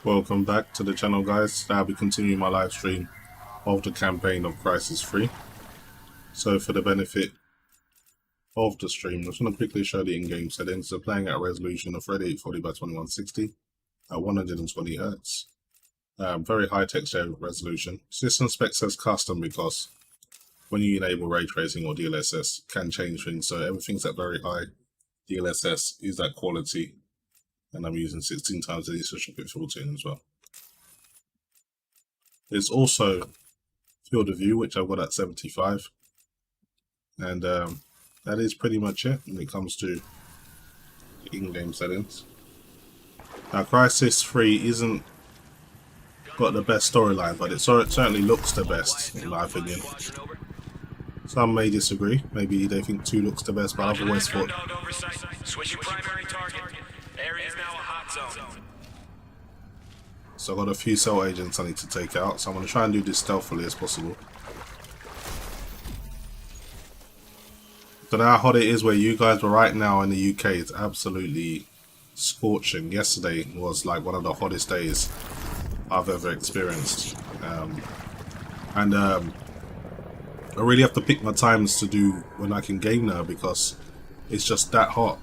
Welcome back to the channel, guys. I'll be continuing my live stream of the campaign of Crysis 3. So for the benefit of the stream, I'm just going to quickly show the in-game settings. So playing at a resolution of Radiator 40 by 2160 at 120Hz. Very high texture resolution. System spec says custom because when you enable ray tracing or DLSS, can change things. So everything's at very high. DLSS is that quality. And I'm using 16 times the instruction bit filtering as well. There's also field of view, which I've got at 75. And that is pretty much it when it comes to in-game settings. Now, Crysis 3 isn't got the best storyline, but it certainly looks the best, in my opinion. Some may disagree. Maybe they think 2 looks the best, but I've always thought... Switching primary target. Area is now a hot zone. So I've got a few cell agents I need to take out, so I'm going to try and do this stealthily as possible. Don't know how hot it is where you guys were right now in the UK. It's absolutely scorching. Yesterday was like one of the hottest days I've ever experienced. I really have to pick my times to do when I can game now because it's just that hot.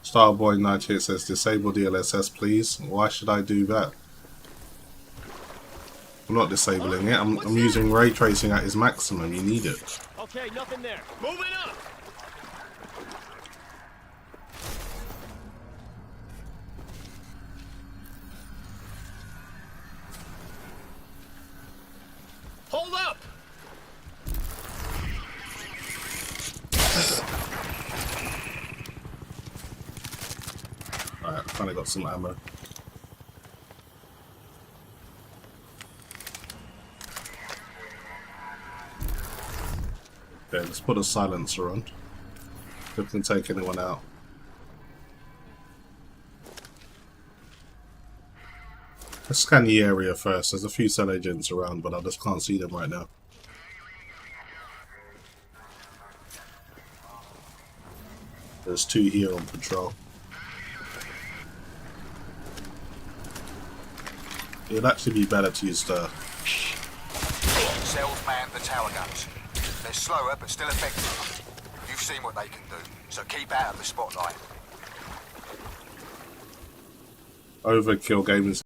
Starboy98 says disable DLSS please. Why should I do that? I'm not disabling it. I'm using ray tracing at its maximum. You need it. Okay, nothing there. Moving up. Hold up. Alright, I finally got some ammo. Okay, let's put a silencer on. If we can take anyone out. Let's scan the area first. There's a few cell agents around, but I just can't see them right now. There's 2 here on patrol. It'd actually be better to use the... Cells man the tower guns. They're slower but still effective. You've seen what they can do, so keep out of the spotlight. Overkill gamers.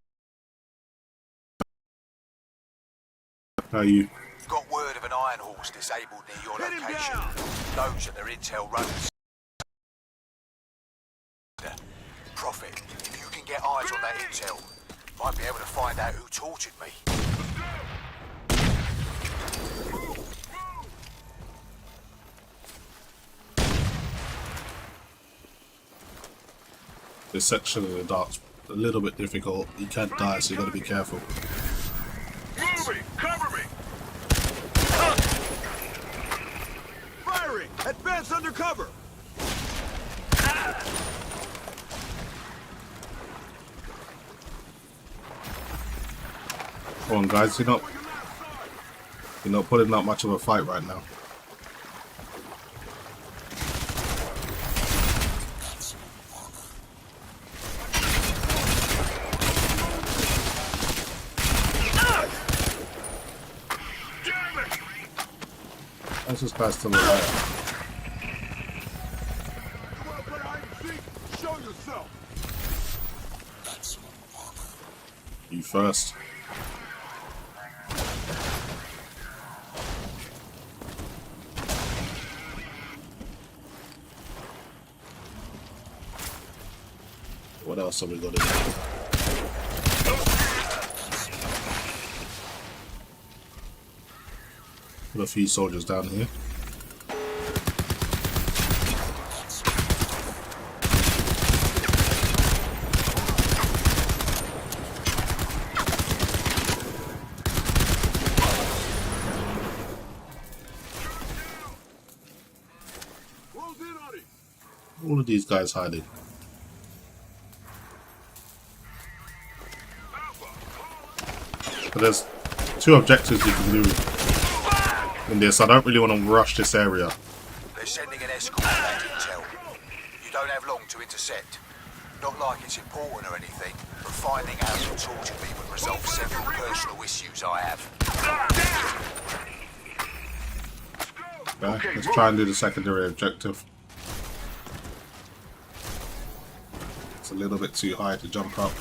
How you? Got word of an iron horse disabled near your location. Those are their intel runners. Profit. If you can get eyes on that intel, might be able to find out who tortured me. This section of the dark's a little bit difficult. You can die, so you got to be careful. Moving, cover me. Firing. Advance undercover. Come on, guys. You're not putting up much of a fight right now. Let's just pass to the right. Show yourself. You first. What else have we got to do? Put a few soldiers down here. All of these guys hiding. But there's 2 objectives you can do in this. I don't really want to rush this area. They're sending an escort to that intel. to intercept. Not like it's important or anything, but finding out who tortured me would resolve several personal issues I have. Okay, let's try and do the secondary objective. It's a little bit too high to jump up.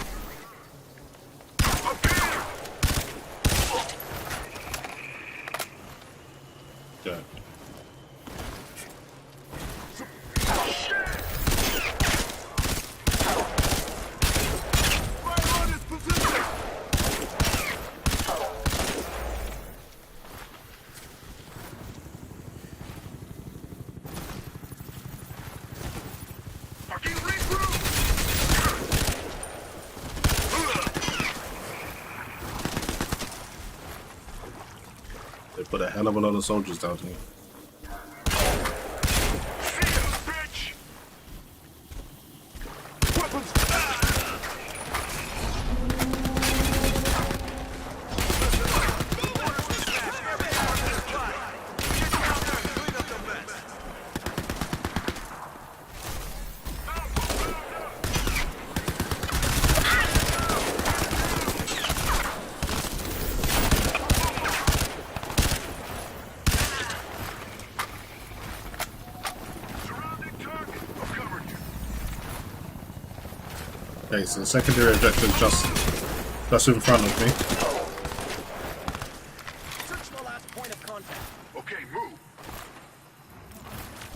Okay. They put a hell of a lot of soldiers down here. Okay, so the secondary objective just in front of me. Search the last point of contact. Okay, move.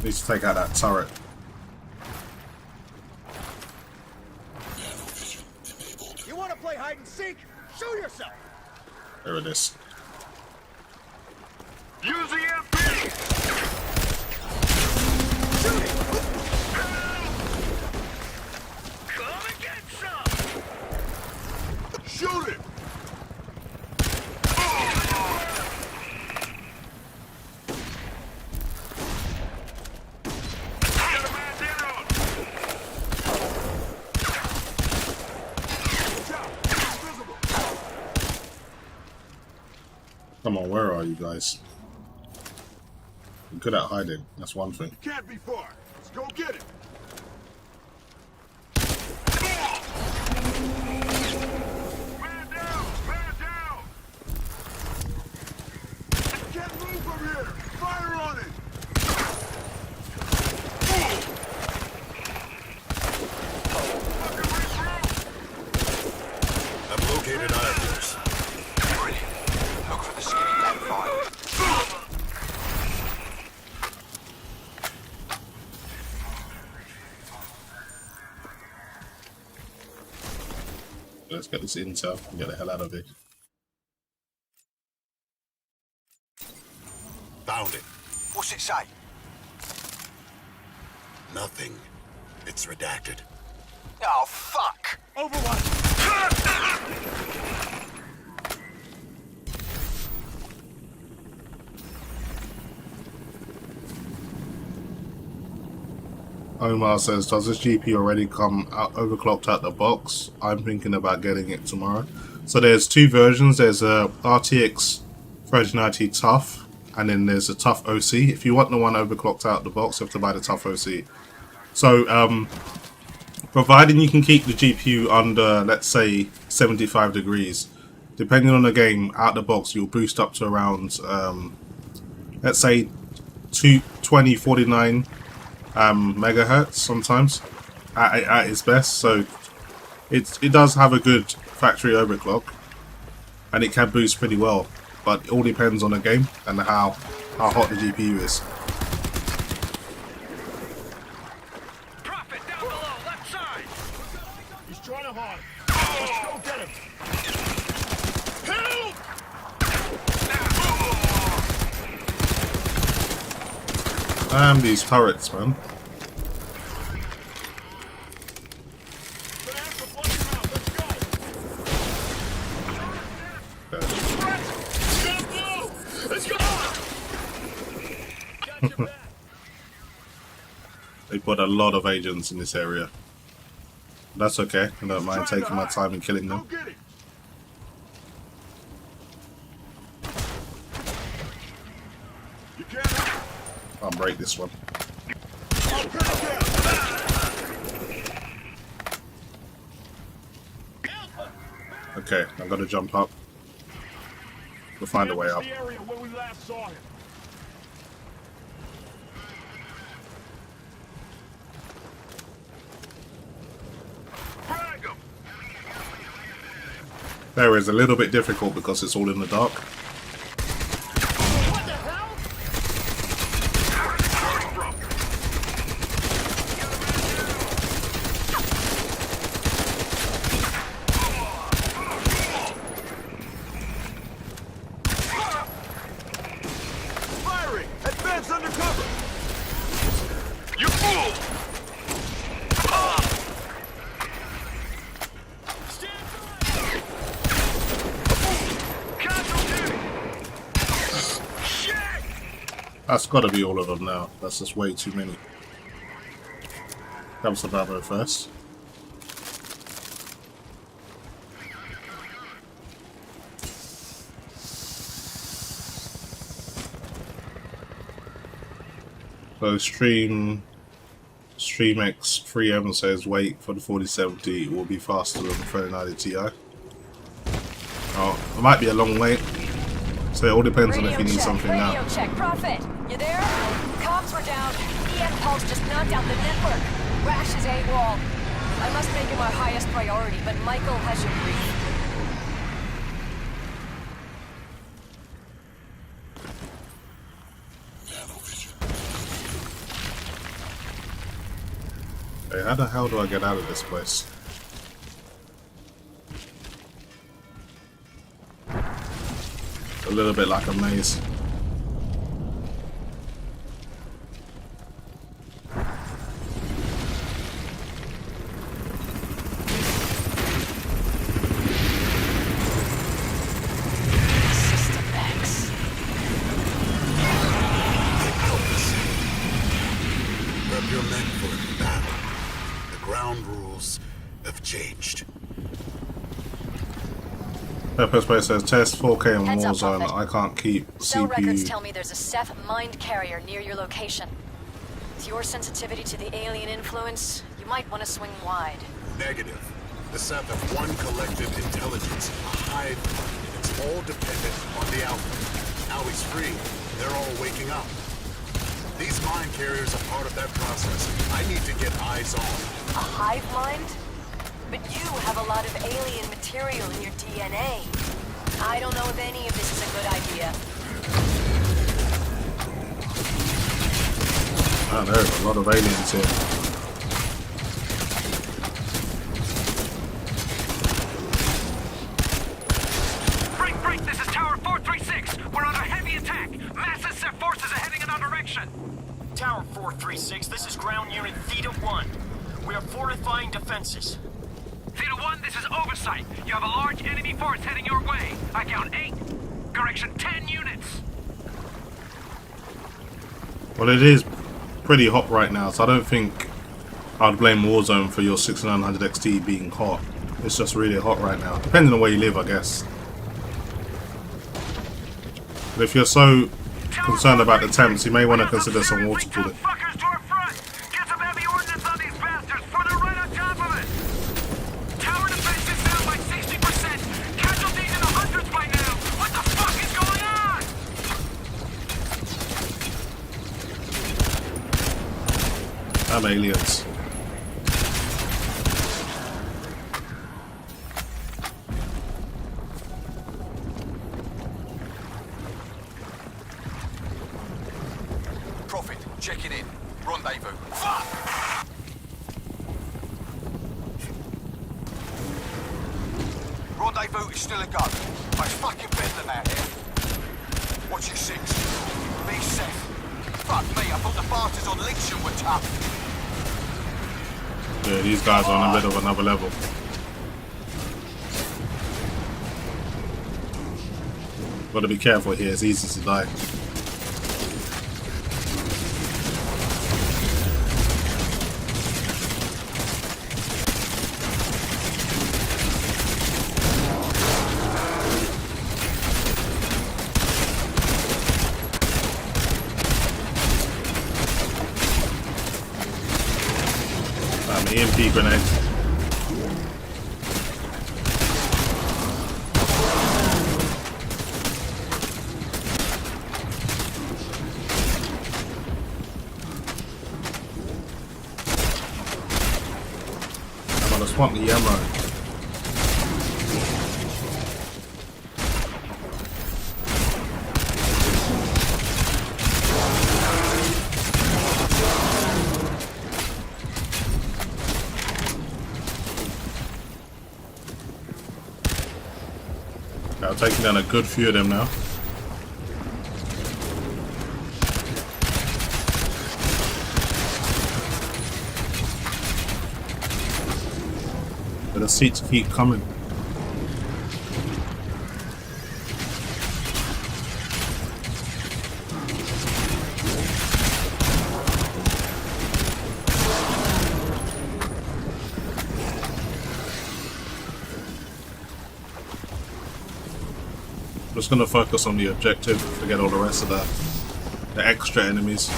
Needs to take out that turret. You want to play hide and seek? Show yourself. There it is. Use the MP! Shoot it. Come and get some! Shoot it! Get a man down! Invisible! Come on, where are you guys? You're good at hiding, that's one thing. Can't be far. Let's go get it. Man down! Man down! Can't move from here! Fire on it! I've located Alder's. Brilliant. Look for the skinny black fire. Let's get this intel and get the hell out of here. Found it. What's it say? Nothing. It's redacted. Oh, fuck! Overwatch. Omar says, does this GPU already come out overclocked out the box? I'm thinking about getting it tomorrow. So there's two versions. There's a RTX 3090 Tough, and then there's a Tough OC. If you want the one overclocked out the box, you have to buy the Tough OC. So, providing you can keep the GPU under, let's say, 75 degrees, depending on the game, out the box, you'll boost up to around, let's say, 2049 megahertz sometimes at its best. So it does have a good factory overclock, and it can boost pretty well, but it all depends on the game and how hot the GPU is. Drop it down below, left side! He's trying to hide. Let's go get him. Help! Damn these turrets, man. Let's go! They put a lot of agents in this area. That's okay. I don't mind taking my time and killing Go them. get it! You can't. I'll break this one. I'll cut it down. Okay, I'm gonna jump up. We'll find a way up. The area where we last saw him. Frag him. There is a little bit difficult because it's all in the dark. What the hell? Firing! Advance undercover! You fool! That's got to be all of them now. That's just way too many. That was the Bravo first. So StreamX 3M says wait for the 4070. It will be faster than the 3090 Ti. Oh, it might be a long wait. So it all depends on if you need something now. Radio check, Prophet. You there? Comms were down. EN Pulse just knocked out the network. Rash is AWOL. I must make it my highest priority, but Michael has your brief. Hey, how the hell do I get out of this place? A little bit like a maze. System X. Prep your men for a battle. The ground rules have changed. Pepper Space says test 4K on Heads up, Warzone. Prophet. I can't keep Cell records CPU. tell me there's a Ceph mind carrier near your location. With your sensitivity to the alien influence, you might want to swing wide. Negative. The Seth have one collective intelligence, a hive mind, and it's all dependent on the Alpha. Now he's free. They're all waking up. These mind carriers are part of that process. I need to get eyes on. A hive mind? But you have a lot of alien material in your DNA. I don't know if any of this is a good idea. Ah, there's a lot of aliens here. Break, this is Tower 436. We're under heavy attack. Massive Ceph forces are heading in our direction. Tower 436, this is ground unit Theta 1. We are fortifying defenses. Theta 1, this is oversight. You have a large enemy force heading your way. I count 8. Correction, 10 units. Well, it is pretty hot right now, so I don't think I'd blame Warzone for your 6900 XT being hot. It's just really hot right now, depending on where you live, I guess. But if you're so concerned about the temps, you may want to consider some water cooling. Fuckers to our front. Get some heavy ordnance on these bastards, for they're right on top of it. Tower defense is down by 60%. Casualties in the hundreds by now. What the fuck is going on? Damn aliens. Prophet, checking in. Rendezvous. Fuck! Rendezvous is still a go, but it's fucking bedlam out here. What's your six? Me, Seth. Fuck me, I thought the bastards on Legion were tough. Yeah, these guys are on a bit of another level. Gotta be careful here, it's easy to die. EMP grenade. want the ammo. I'm taking down a good few of them now. But the seats keep coming. I'm just going to focus on the objective, forget all the rest of the extra enemies.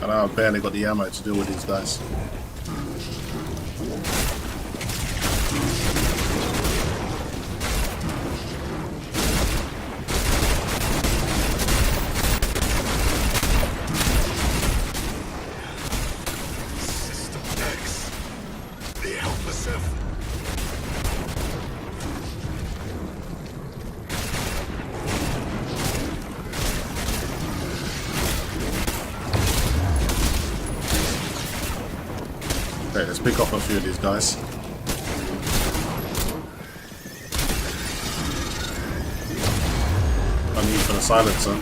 And I've barely got the ammo to deal with these guys. Okay, let's pick off a few of these guys. I need for the silencer.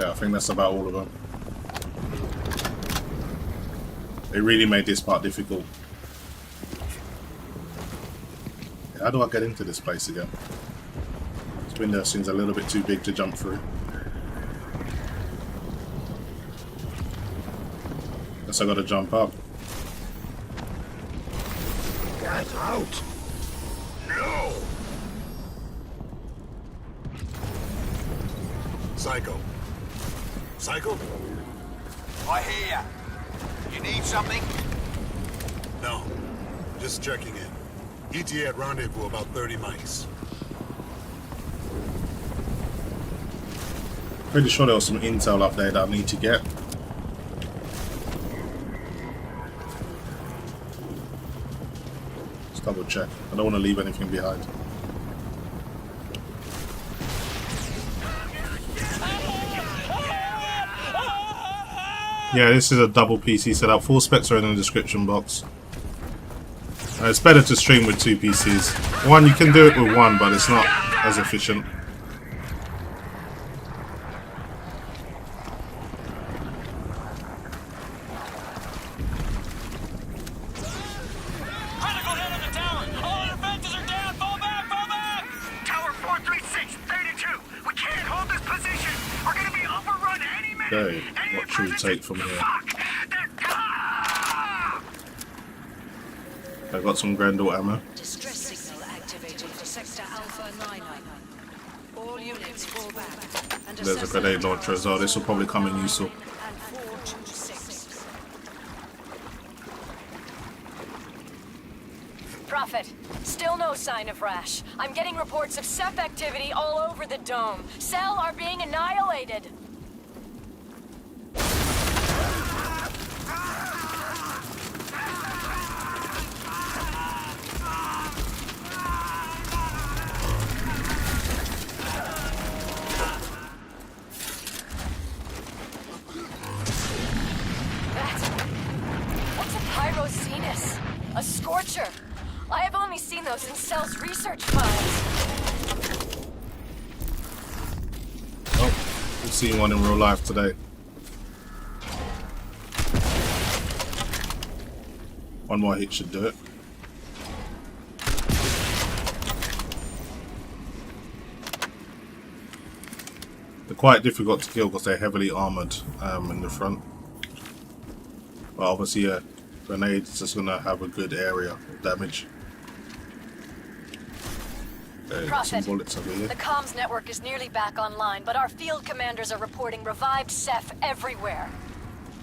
I think that's about all of them. They really made this part difficult. How do I get into this place again? This window seems a little bit too big to jump through. Guess I gotta jump up. Get out! No! Psycho. Psycho? I hear ya. You need something? No. Just checking in. ETA at rendezvous about 30 mics. Pretty sure there was some intel up there that I need to get. Let's double check. I don't want to leave anything behind. Yeah, this is a double PC setup. Full specs are in the description box. It's better to stream with two PCs. One, you can do it with one, but it's not as efficient. Critical hit on the tower! All defenses are down! Fall back! Fall back! Tower 436, 32! We can't hold this position! We're gonna be overrun any minute! Okay, what should we take from here? I've got some Grendel ammo. Distress signal activated for Sector Alpha 9. All units fall back. And There's a grenade launcher as well. This will probably come in useful. And 426. Prophet, still no sign of Rash. I'm getting reports of Ceph activity all over the dome. Cell are being annihilated. What's a pyrocenus? A scorcher. I have only seen those in Cell's research files. Oh, I've seen one in real life today. One more hit should do it. They're quite difficult to kill because they're heavily armoured in the front. But obviously a grenade is just going to have a good area of damage. Okay, got some bullets over here. The comms network is nearly back online, but our field commanders are reporting revived Ceph everywhere.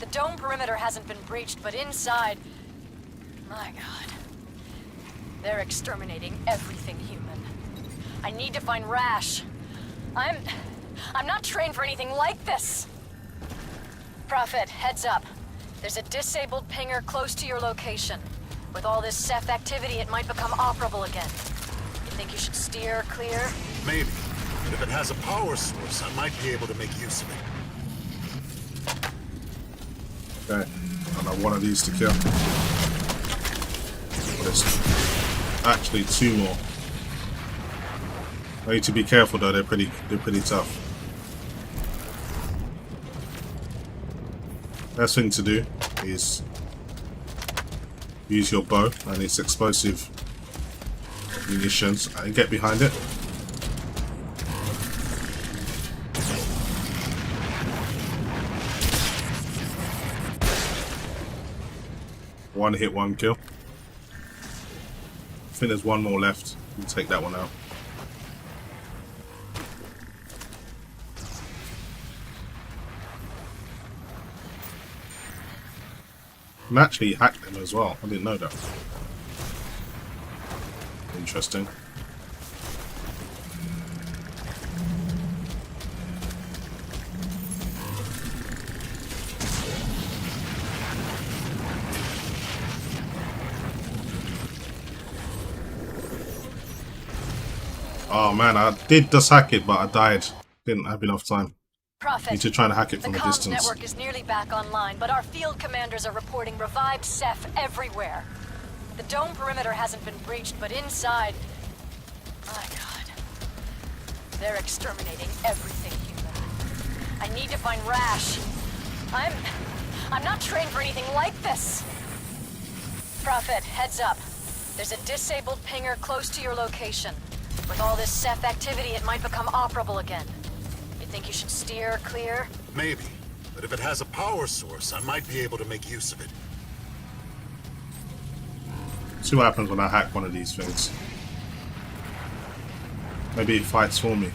The dome perimeter hasn't been breached, but inside... My god. They're exterminating everything human. I need to find Rash. I'm not trained for anything like this! Prophet, heads up. There's a disabled pinger close to your location. With all this Ceph activity, it might become operable again. You think you should steer clear? Maybe. But if it has a power source, I might be able to make use of it. Okay, I got one of these to kill. There's actually two more. I need to be careful though, they're pretty tough. Best thing to do is use your bow and its explosive munitions and get behind it. One hit, one kill. I think there's one more left. We'll take that one out. You can actually hack them as well. I didn't know that. Interesting. Oh man, I did just hack it, but I died. Didn't have enough time. Prophet, Need to try and hack it from a the comms distance. network is nearly back online, but our field commanders are reporting revived Ceph everywhere. The dome perimeter hasn't been breached, but inside... My god. They're exterminating everything human. I need to find Rash. I'm not trained for anything like this. Prophet, heads up. There's a disabled pinger close to your location. With all this Ceph activity, it might become operable again. You think you should steer clear? Maybe. But if it has a power source, I might be able to make use of it. See what happens when I hack one of these things. Maybe it fights for me.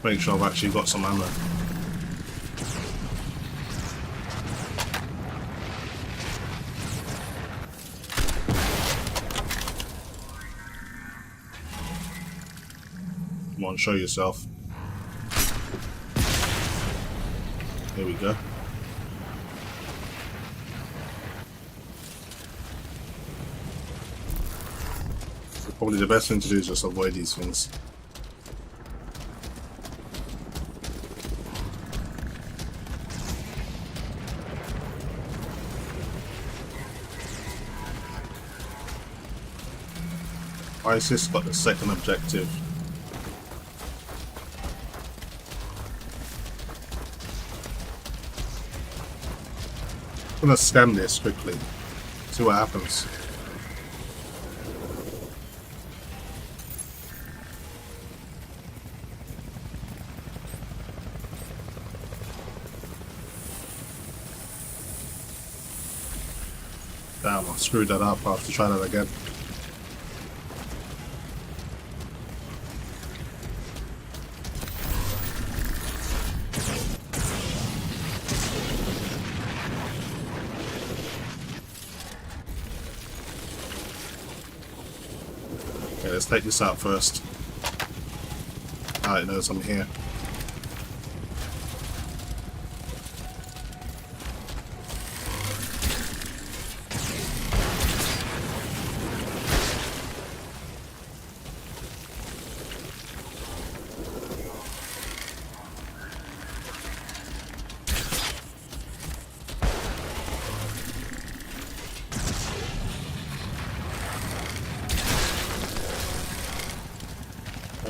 Make sure I've actually got some ammo. Come on, show yourself. There we go. So probably the best thing to do is just avoid these things. Crysis got the second objective. I'm gonna scan this quickly, see what happens. Damn, I screwed that up. I'll have to try that again. Let's take this out first. Now it knows I'm here.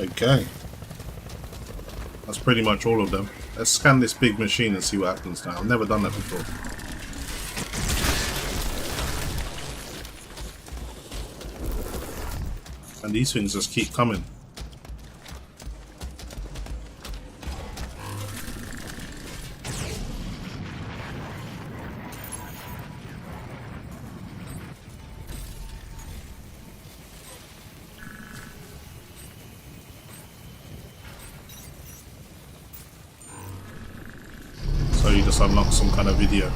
Okay. That's pretty much all of them. Let's scan this big machine and see what happens now. I've never done that before. And these things just keep coming. So you just unlock some kind of video.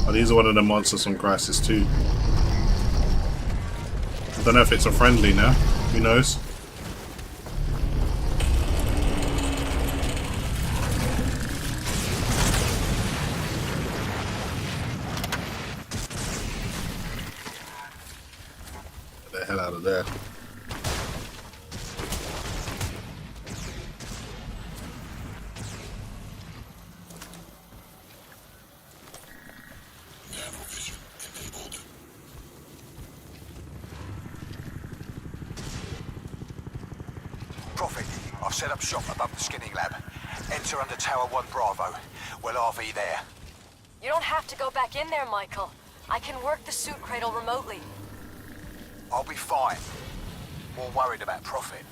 Oh, these are one of the monsters from Crysis 2. I don't know if it's a friendly now. Who knows? Get the hell out of there. Prophet, I've set up shop above the skinning lab. Enter under Tower 1 Bravo. We'll RV there. You don't have to go back in there, Michael. I can work the suit cradle remotely. I'll be fine. More worried about Prophet.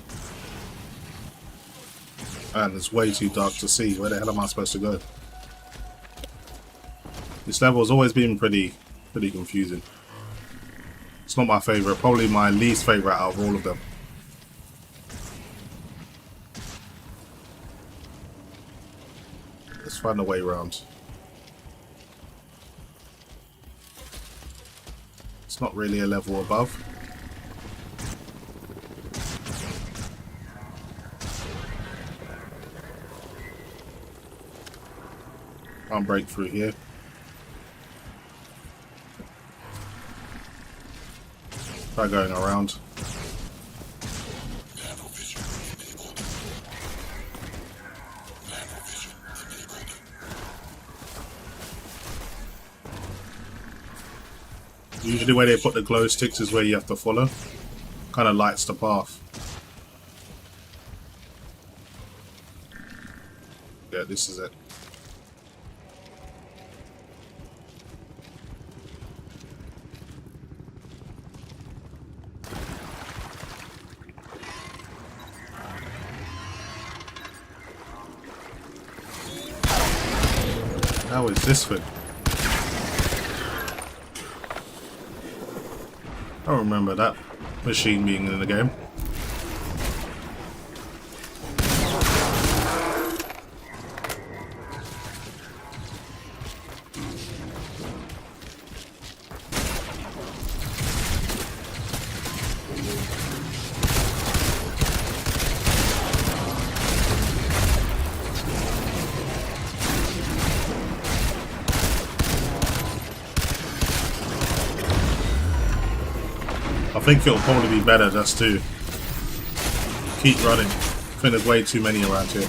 Man, it's way too dark to see. Where the hell am I supposed to go? This level has always been pretty confusing. It's not my favourite, probably my least favourite out of all of them. Let's find a way around. It's not really a level above. Can't break through here. Try going around. Usually where they put the glow sticks is where you have to follow. Kind of lights the path. Yeah, this is it. How is this thing? I don't remember that machine being in the game. I think it'll probably be better just to keep running. I think there's way too many around here.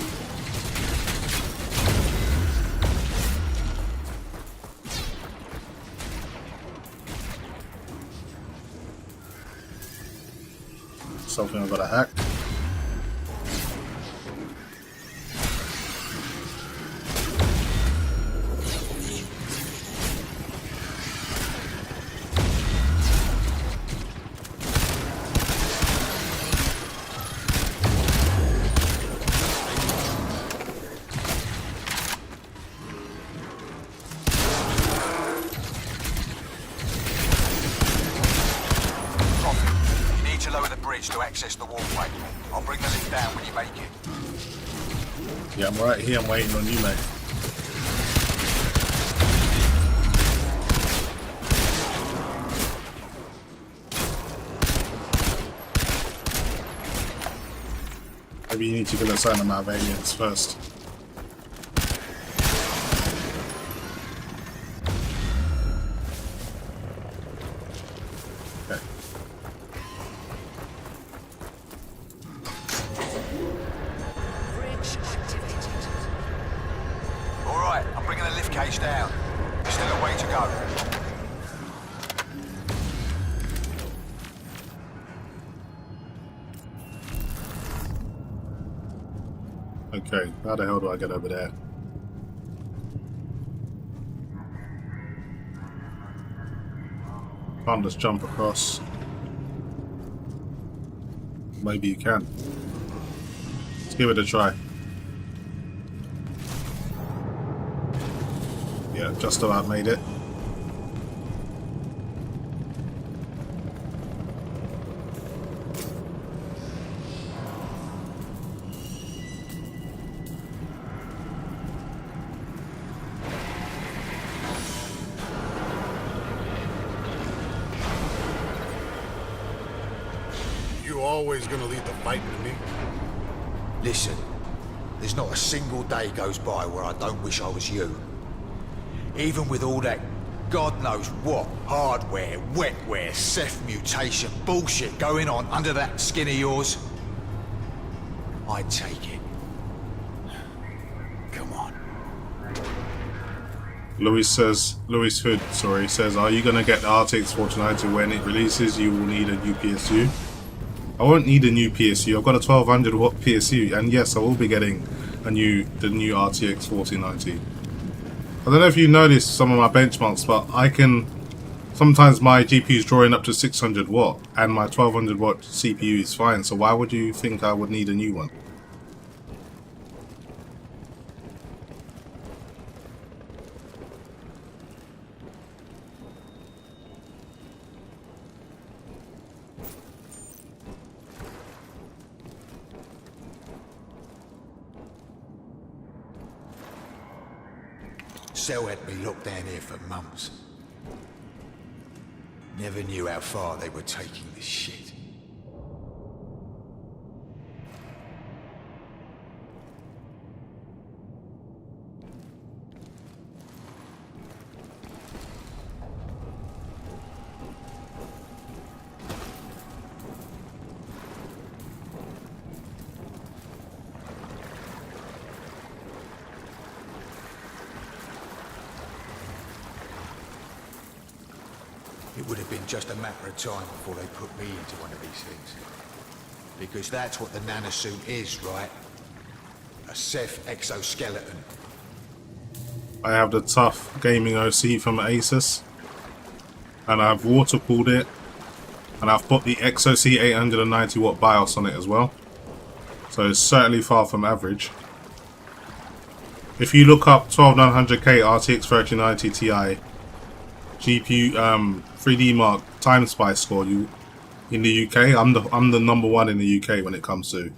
Something I've got to hack. To access the walkway. I'll bring the lift down when you make it. Yeah, I'm right here. I'm waiting on you, mate. Maybe you need to kill a certain amount of aliens first. still a way to go. Okay, how the hell do I get over there? Can't just jump across. Maybe you can. Let's give it a try. Yeah, just about made it. You always gonna lead the fight to me? Listen, there's not a single day goes by where I don't wish I was you. Even with all that God knows what hardware, wetware, Ceph mutation bullshit going on under that skin of yours, I'd take it. Come on. Louis Hood, says, are you gonna get the RTX 4090 when it releases? You will need a new PSU. I won't need a new PSU. I've got a 1200 watt PSU, and yes, I will be getting the new RTX 4090. I don't know if you noticed some of my benchmarks, but sometimes my GPU is drawing up to 600 watt, and my 1200 watt CPU is fine. So why would you think I would need a new one? Cell had me locked down here for months. Never knew how far they were taking this shit. It would have been just a matter of time before they put me into one of these things. Because that's what the nanosuit is, right? A Ceph exoskeleton. I have the tough gaming OC from Asus, and I've water cooled it, and I've put the XOC 890 watt BIOS on it as well. So it's certainly far from average. If you look up 12900K RTX 3090 Ti GPU 3D Mark time spice score, you in the UK, I'm the #1 in the UK when it comes to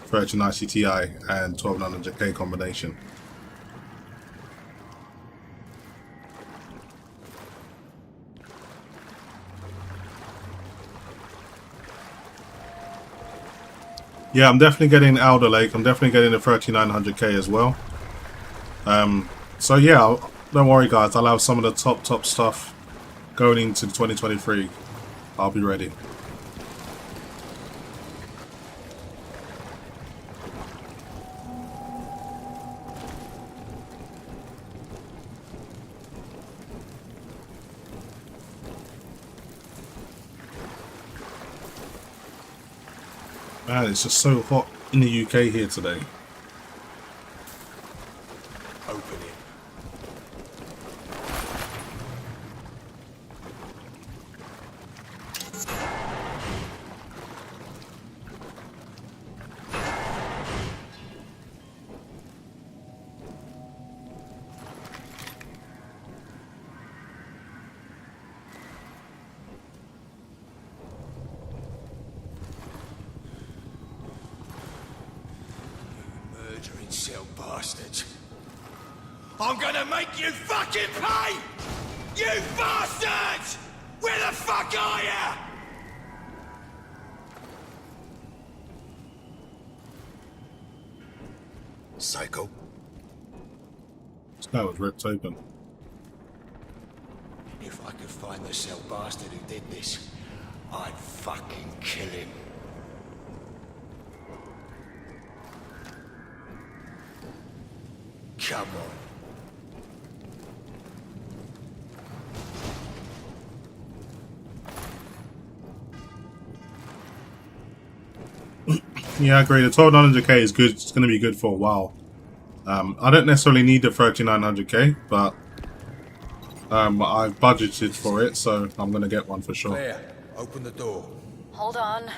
3090 Ti and 12900K combination. Yeah, I'm definitely getting Alder Lake. I'm definitely getting the 3900K as well. So yeah, don't worry guys, I'll have some of the top stuff going into 2023. I'll be ready. Man, it's just so hot in the UK here today. Open it. Cell bastards. I'm gonna make you fucking pay! You bastards! Where the fuck are ya? Psycho. That was ripped open. If I could find the cell bastard who did this, I'd fucking kill him. Come on. Yeah, I agree. The 12900K is good. It's going to be good for a while. I don't necessarily need the 3900K, but I budgeted for it, so I'm going to get one for sure. Claire, open the door. Hold on.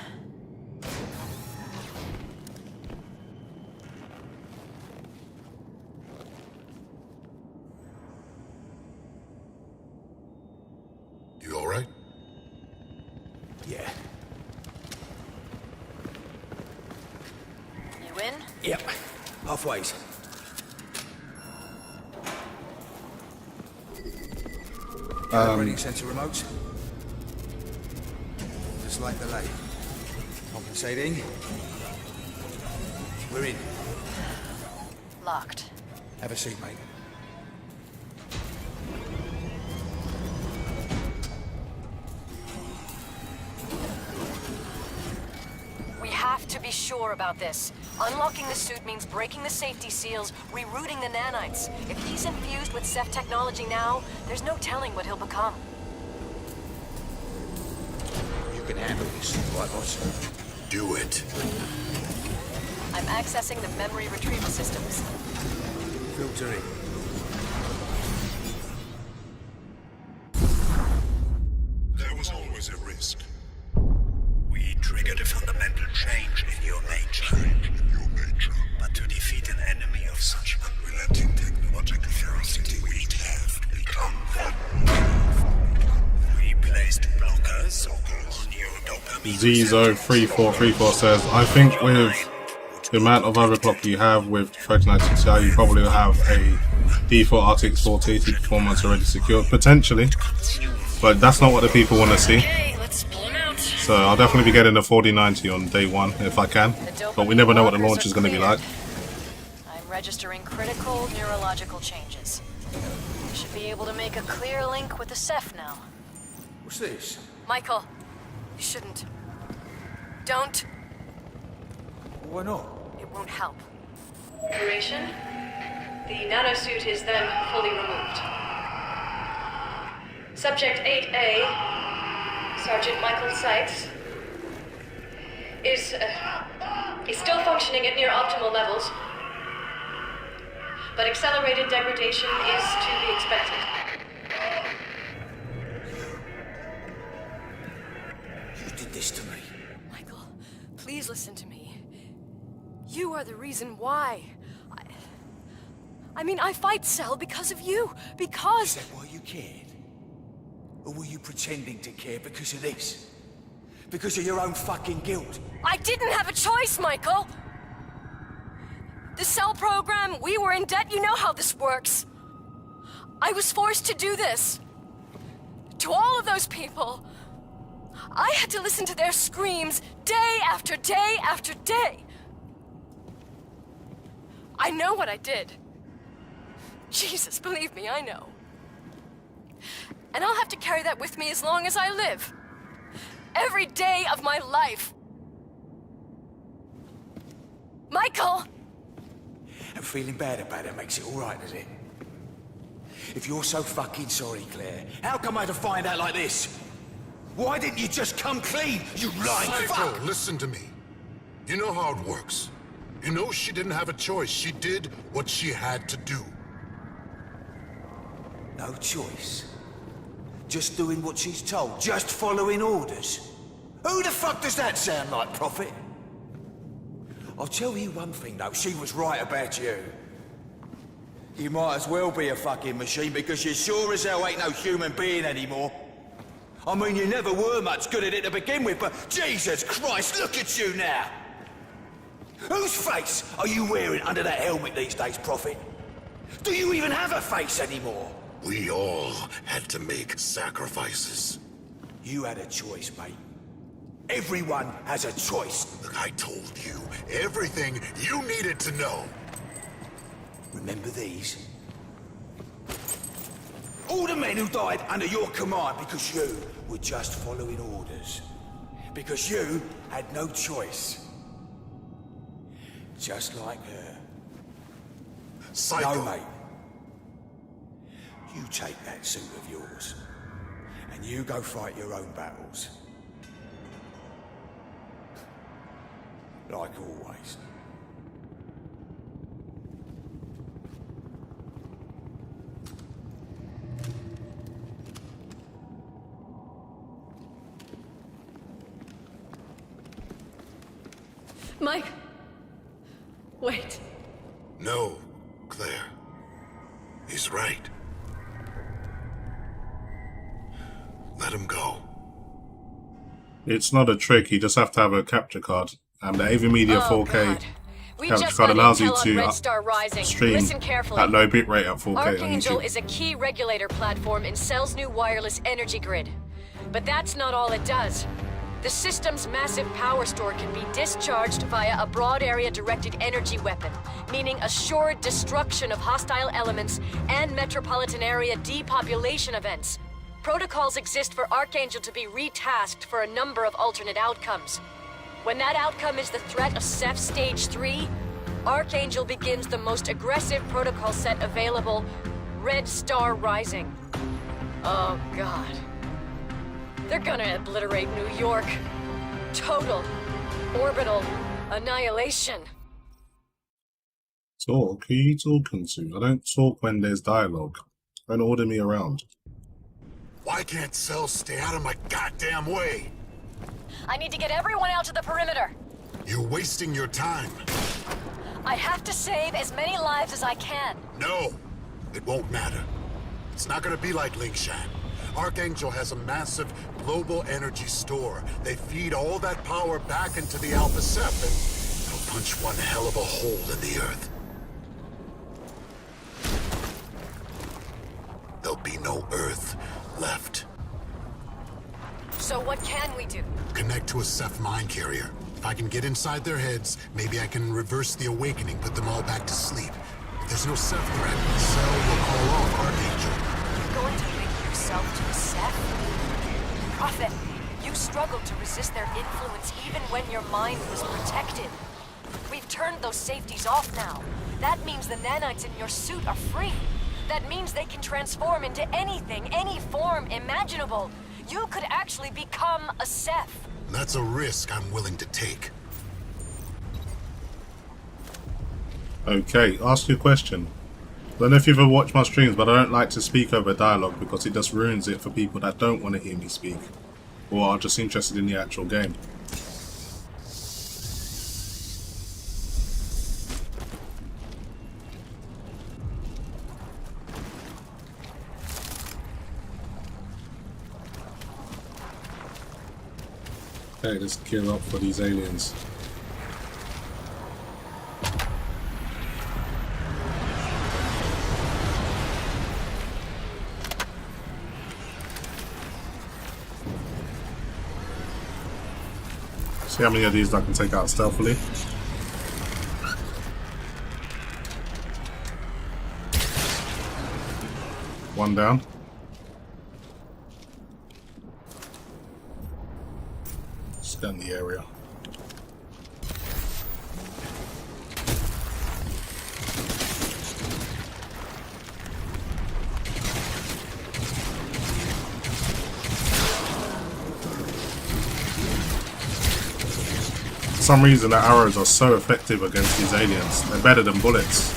You all right? Yeah. You in? Yep. Halfways. Operating sensor remotes. Just like the Lite. Compensating. We're in. Locked. Have a seat, mate. We have to be sure about this. Unlocking the suit means breaking the safety seals, rerouting the nanites. If he's infused with Ceph technology now, there's no telling what he'll become. You can handle this, right, boss? Do it. I'm accessing the memory retrieval systems. Filter in. There was always a risk. We triggered a fundamental change in your nature. But to defeat an enemy of such unrelenting technological ferocity, we'd have to become vulnerable. We placed blockers on your dopamine. Zizo3434 says, I think with the amount of overclock you have with 3090 Ti, you probably will have a default RTX 4080 performance already secured, potentially, but that's not what the people want to see. Okay, let's pull him out. So I'll definitely be getting the 4090 on day one if I can, but we never know what the launch is going to be like. I'm registering critical neurological changes. I should be able to make a clear link with the Ceph now. What's this? Michael, you shouldn't. Don't. Why not? It won't help. Operation. The nanosuit is then fully removed. Subject 8A, Sergeant Michael Sykes, is still functioning at near optimal levels, but accelerated degradation is to be expected. You did this to me. Michael, please listen to me. You are the reason why. I mean, I fight Cell because of you. Because... Is that why you cared? Or were you pretending to care because of this? Because of your own fucking guilt? I didn't have a choice, Michael! The Cell program, we were in debt, you know how this works. I was forced to do this. To all of those people. I had to listen to their screams day after day after day. I know what I did. Jesus, believe me, I know. And I'll have to carry that with me as long as I live. Every day of my life. Michael! And feeling bad about it makes it all right, does it? If you're so fucking sorry, Claire, how come I had to find out like this? Why didn't you just come clean, you lying fuck? Psycho, listen to me. You know how it works. You know she didn't have a choice. She did what she had to do. No choice. Just doing what she's told. Just following orders. Who the fuck does that sound like, Prophet? I'll tell you one thing, though. She was right about you. You might as well be a fucking machine, because you sure as hell ain't no human being anymore. I mean, you never were much good at it to begin with, but Jesus Christ, look at you now! Whose face are you wearing under that helmet these days, Prophet? Do you even have a face anymore? We all had to make sacrifices. You had a choice, mate. Everyone has a choice. Look, I told you everything you needed to know. Remember these? All the men who died under your command because you were just following orders. Because you had no choice. Just like her. Psycho. No, mate. You take that suit of yours, and you go fight your own battles. like always. Mike. Wait. No, Claire. He's right. Let him go. It's not a trick, you just have to have a capture card. And the NVIDIA 4K capture card allows you to stream at low bitrate at 4K on Archangel YouTube. is a key regulator platform in Cell's new wireless energy grid. But that's not all it does. The system's massive power store can be discharged via a broad area directed energy weapon, meaning assured destruction of hostile elements and metropolitan area depopulation events. Protocols exist for Archangel to be retasked for a number of alternate outcomes. When that outcome is the threat of Ceph Stage 3, Archangel begins the most aggressive protocol set available, Red Star Rising. Oh God. They're gonna obliterate New York. Total, orbital annihilation. Talk? Who are you talking to? I don't talk when there's dialogue. Don't order me around. Why can't Cell stay out of my goddamn way? I need to get everyone out to the perimeter. You're wasting your time. I have to save as many lives as I can. No, it won't matter. It's not gonna be like Lingshan. Archangel has a massive global energy store. They feed all that power back into the Alpha Ceph, and they'll punch one hell of a hole in the earth. There'll be no Earth left. So what can we do? Connect to a Ceph mine carrier. If I can get inside their heads, maybe I can reverse the awakening, put them all back to sleep. If there's no Ceph threat, Cell will call off Archangel. You're going to link yourself to a Ceph? Prophet, you struggled to resist their influence even when your mind was protected. We've turned those safeties off now. That means the nanites in your suit are free. That means they can transform into anything, any form imaginable. You could actually become a Ceph. That's a risk I'm willing to take. Okay, ask your question. I don't know if you've ever watched my streams, but I don't like to speak over dialogue because it just ruins it for people that don't want to hear me speak or are just interested in the actual game. Okay, let's gear up for these aliens. See how many of these I can take out stealthily. One down. Scan the area. For some reason the arrows are so effective against these aliens. They're better than bullets.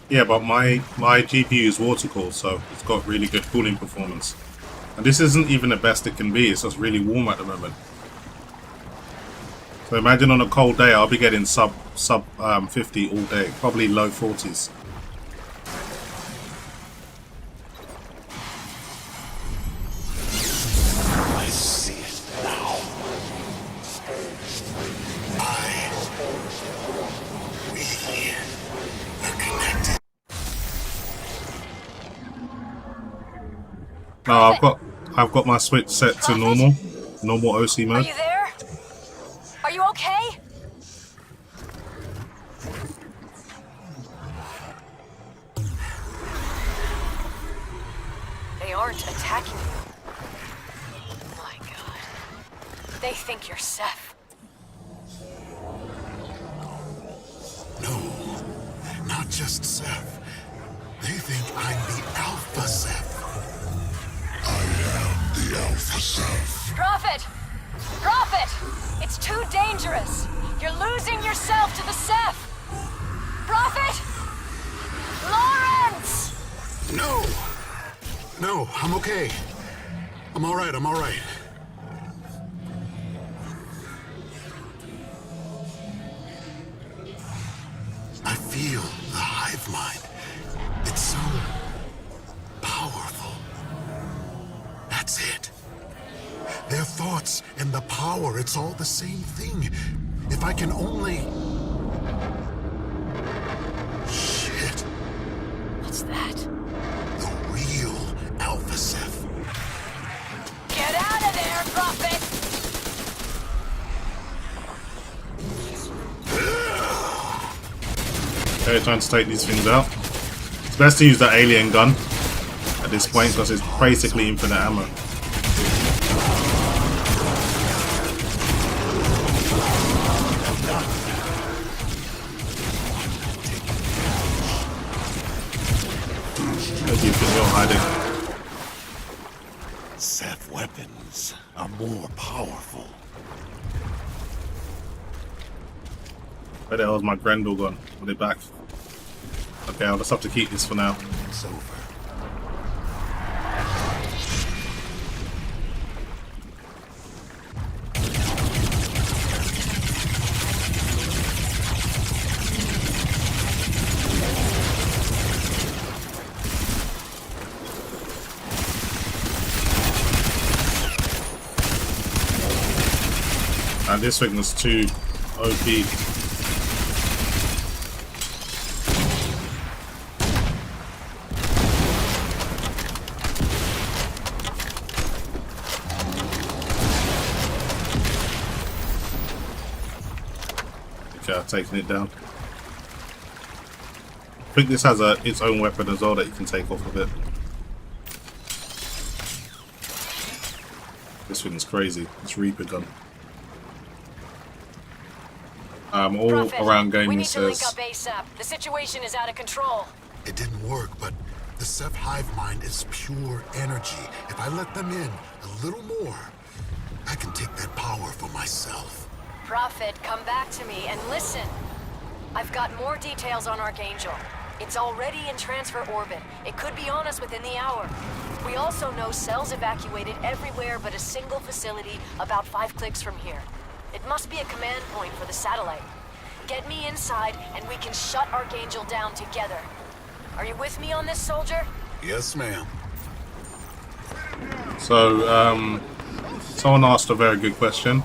Yeah, but my GPU is water cooled, so it's got really good cooling performance. And this isn't even the best it can be, it's just really warm at the moment. So imagine on a cold day I'll be getting sub 50 all day, probably low 40s. I see it now. We are connected. No, I've got my switch set to normal OC mode. Are you there? Are you okay? They aren't attacking you. They think you're Seth. No, not just Seth. They think I'm the Alpha Seth. I am the Alpha Seth. Prophet! Prophet! It's too dangerous. You're losing yourself to the Seth. Prophet! Lawrence! No! No, I'm okay. I'm alright, I'm alright. I feel the hive mind. It's so powerful. That's it. Their thoughts and the power, it's all the same thing. If I can only... Shit. What's that? The real Alpha Seth. Get out of there, Prophet! Okay, trying to take these things out. It's best to use that alien gun at this point because it's basically infinite ammo. Where do you think you're hiding? Seth weapons are more powerful. Where the hell is my Grendel gone? Put it back. Okay, I'll just have to keep this for now. It's over. And this thing was too OP. Okay, I've taken it down. I think this has its own weapon as well that you can take off of it. This thing's crazy. It's Reaper gun. All Prophet, around we gaming need to link says up ASAP. The situation is out of control. It didn't work, but the Seth hive mind is pure energy. If I let them in a little more, I can take that power for myself. Prophet, come back to me and listen. I've got more details on Archangel. It's already in transfer orbit. It could be on us within the hour. We also know cells evacuated everywhere but a single facility about 5 clicks from here. It must be a command point for the satellite. Get me inside and we can shut Archangel down together. Are you with me on this, soldier? Yes, ma'am. so. Someone asked a very good question.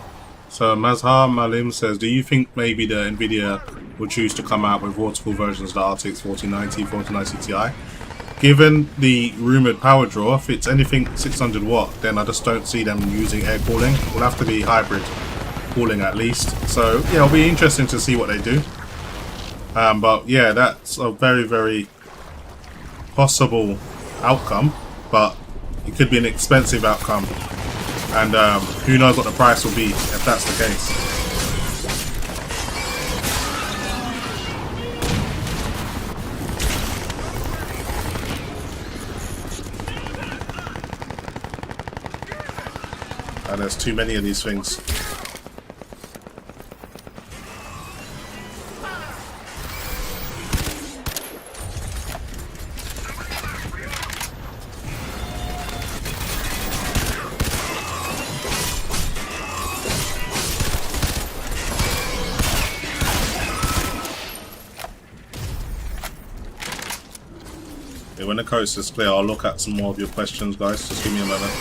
So Mazhar Malim says, do you think maybe the NVIDIA will choose to come out with water-cooled versions of the RTX 4090, 4090 Ti? Given the rumoured power draw, if it's anything 600 watt, then I just don't see them using air cooling. It will have to be hybrid cooling at least. So yeah, it'll be interesting to see what they do. But yeah, that's a very, very possible outcome, but it could be an expensive outcome. And who knows what the price will be if that's the case. And there's too many of these things. When the coast is clear, I'll look at some more of your questions, guys. Just give me a moment.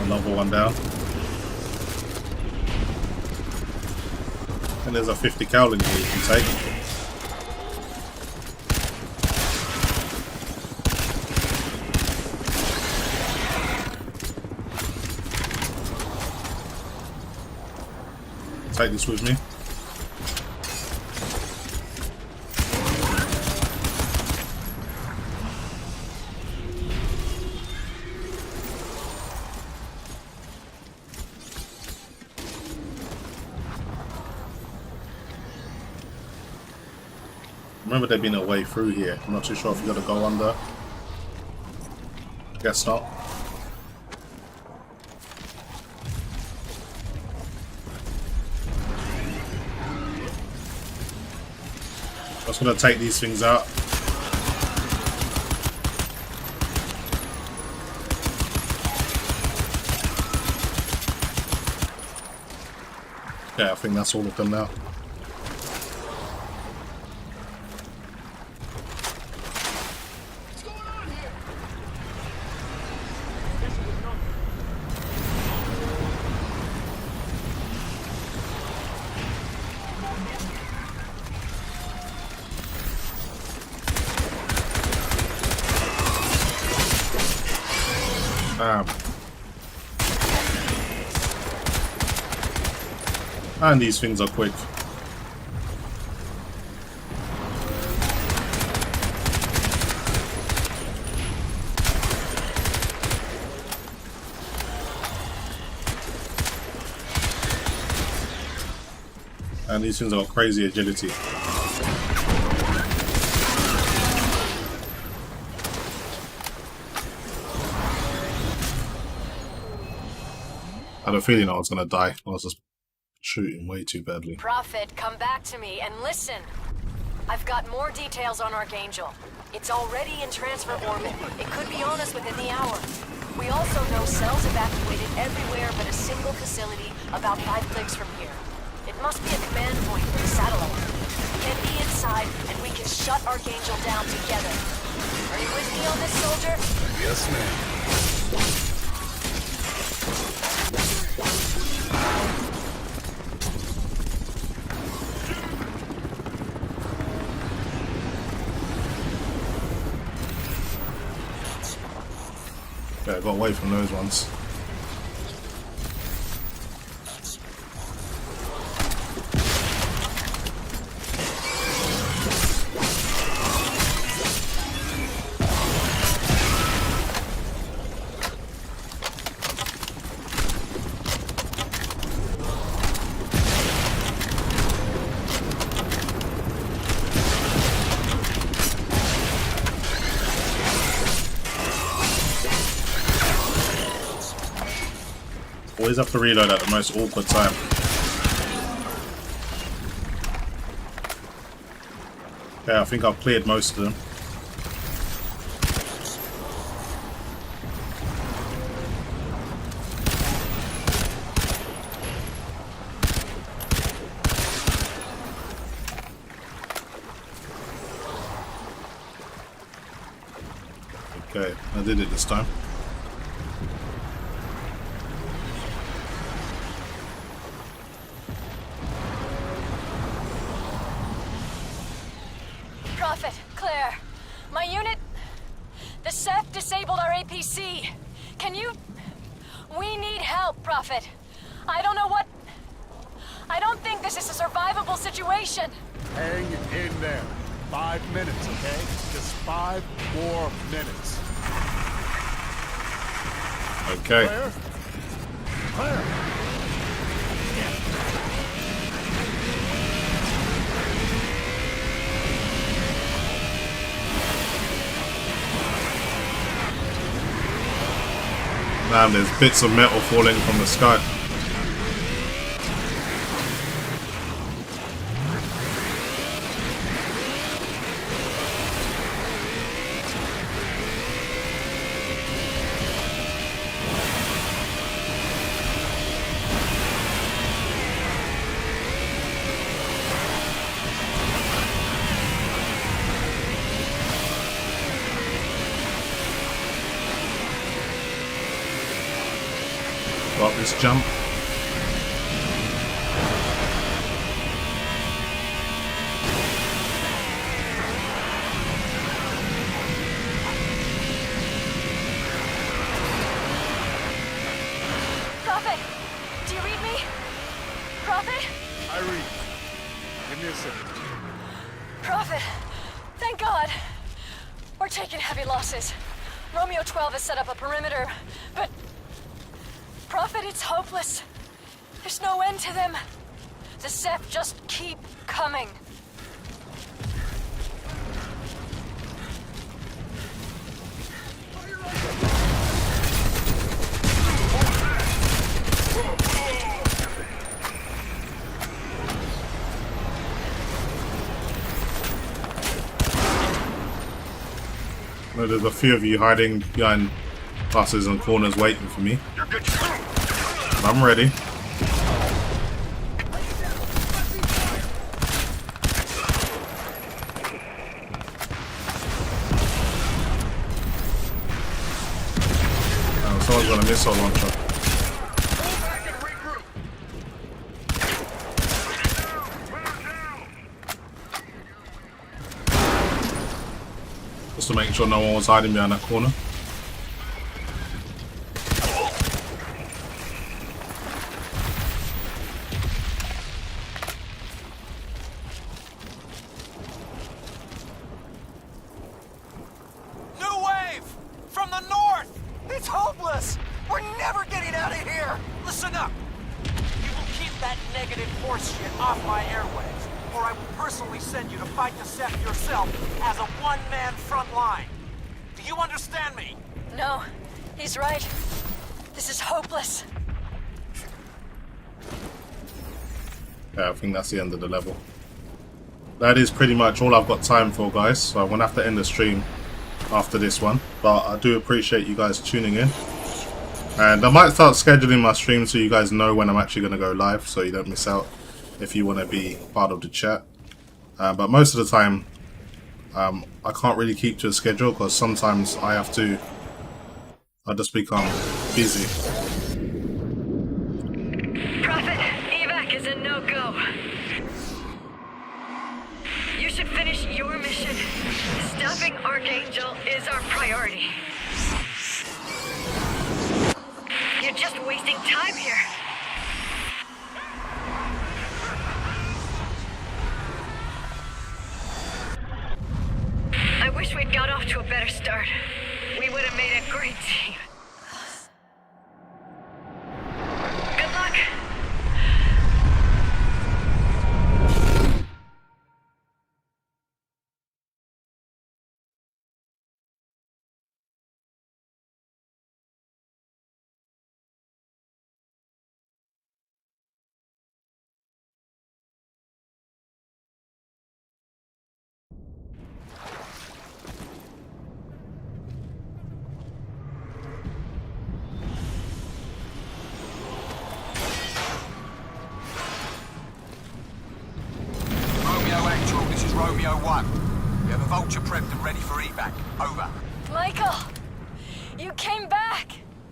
Another one down. And there's a 50 cowling here you can take. Take this with me. remember there being a way through here. I'm not too sure if you got to go under. Guess not. I'm just going to take these things out. Yeah, I think that's all of them now. What's going on here? Damn. And these things are quick. And these things have got crazy agility. I had a feeling I was going to die. I was just shooting way too badly. Prophet, come back to me and listen. I've got more details on Archangel. It's already in transfer orbit. It could be on us within the hour. We also know cells evacuated everywhere but a single facility about 5 clicks from here. It must be a command point for the satellite. Get me inside and we can shut Archangel down together. Are you with me on this, soldier? Yes, ma'am. Yeah, I got away from those ones. Always have to reload at the most awkward time. Okay, I think I've cleared most of them. Okay, I did it this time. Claire, my unit... The Ceph disabled our APC. Can you... We need help, Prophet. I don't know what... I don't think this is a survivable situation. Hang in there. 5 minutes, okay? Just 5 more minutes. Okay. Claire? Claire! Man, there's bits of metal falling from the sky. Got this jump. Prophet, do you read me? Prophet? I read. Give me a second. Prophet, thank God. We're taking heavy losses. Romeo 12 has set up a perimeter, but... Prophet, it's hopeless. There's no end to them. The Ceph just keep coming. No, there's a few of you hiding behind buses and corners waiting for me. I'm ready. Oh, someone's got a missile launcher. Just to make sure no one was hiding behind that corner. New wave! From the north! It's hopeless! We're never getting out of here! Listen up! You will keep that negative horse shit off my airwaves, or I will personally send you to fight the Ceph yourself as a one-man front line. Do you understand me? No, he's right. This is hopeless. Yeah, I think that's the end of the level. That is pretty much all I've got time for, guys. So I'm going to have to end the stream after this one. But I do appreciate you guys tuning in. And I might start scheduling my stream so you guys know when I'm actually going to go live, so you don't miss out if you want to be part of the chat. But most of the time, I can't really keep to a schedule because sometimes I just become busy. Prophet, evac is a no-go. You should finish your mission. Stopping Archangel is our priority. You're just wasting time here. I wish we'd got off to a better start. We would have made a great team. Good luck. Romeo 1. We have a vulture prepped and ready for evac. Over. Michael, you came back.